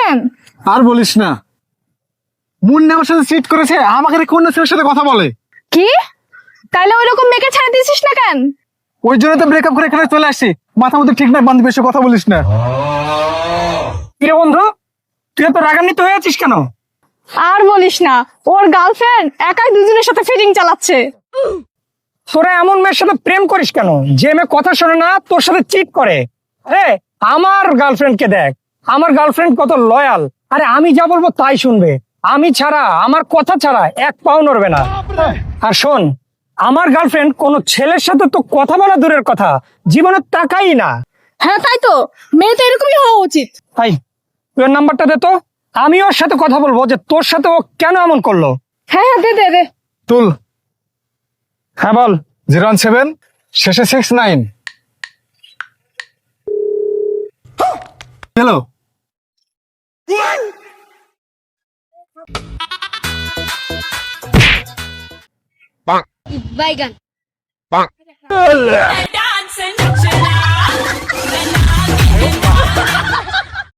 দেখছেন? আর বলিস না, মুন্নি আমার সাথে চিট করেছে, আমাকে রেখে অন্য ছেলের সাথে কথা বলে। কি? তাইলে ওই রকম মেয়েকে ছেড়ে দিয়েছিস না কেন? ওই জন্য তো ব্রেকআপ করে এখানে চলে আসছি। মাথা মধ্যে ঠিক নাই, বান্ধবী এসে কথা বলিস না। কিরে বন্ধু, তুই এত রাগান্বিত হয়ে আছিস কেন? আর বলিস না, ওর গার্লফ্রেন্ড একাই দুজনের সাথে ফিটিং চালাচ্ছে। তোরা এমন মেয়ের সাথে প্রেম করিস কেন যে মেয়ে কথা শোনে না, তোর সাথে চিট করে? আরে আমার গার্লফ্রেন্ডকে দেখ, আমার গার্লফ্রেন্ড কত লয়াল। আরে আমি যা বলবো তাই শুনবে, আমি ছাড়া, আমার কথা ছাড়া এক পাও নড়বে না। আর শোন, আমার গার্লফ্রেন্ড কোন ছেলের সাথে তো কথা বলা দূরের কথা, জীবনে তাকাই না। হ্যাঁ তাই তো, মেয়ে তো এরকমই হওয়া উচিত। তাই তুই ওর নাম্বারটা দে তো, আমি ওর সাথে কথা বলবো যে তোর সাথে ও কেন এমন করলো। হ্যাঁ হ্যাঁ, দে দে দে। তুল। হ্যাঁ বল। 017 শেষে 69। হ্যালো। Bye, gun.